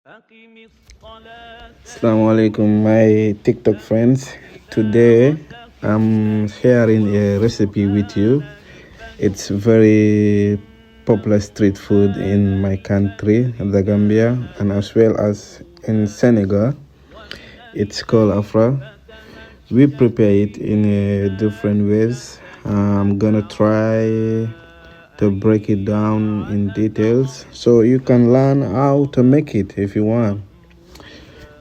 Assalamu alaikum, my TikTok friends. Today I'm sharing a recipe with you. It's very popular street food in my country, the Gambia, and as well as in Senegal. It's called Afra. We prepare it in different ways. I'm gonna try to break it down in details so you can learn how to make it if you want.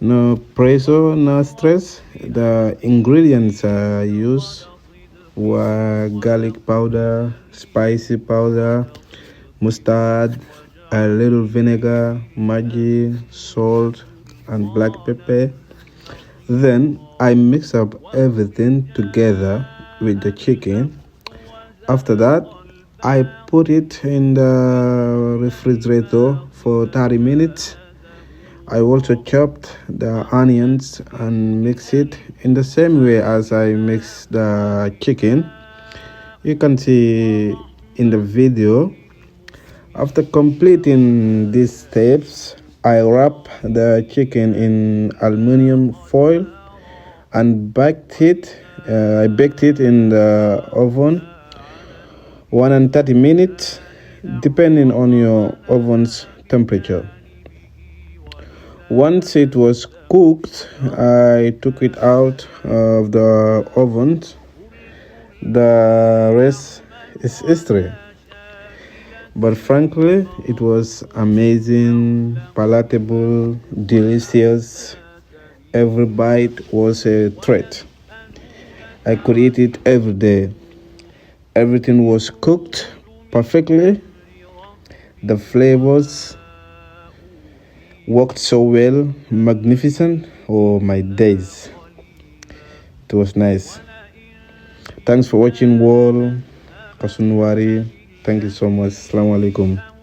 No pressure, no stress. The ingredients I use were garlic powder, spicy powder, mustard, a little vinegar, Maggi, salt, and black pepper. Then I mix up everything together with the chicken. After that, I put it in the refrigerator for 30 minutes. I also chopped the onions and mix it in the same way as I mix the chicken. You can see in the video. After completing these steps, I wrap the chicken in aluminum foil and baked it. I baked it in the oven 130 minutes, depending on your oven's temperature. Once it was cooked, I took it out of the oven. The rest is history. But frankly, it was amazing, palatable, delicious. Every bite was a treat. I could eat it every day. Everything was cooked perfectly. The flavors worked so well, magnificent. Oh my days, it was nice. Thanks for watching, Wall Kasunwari. Thank you so much. Assalamu alaikum.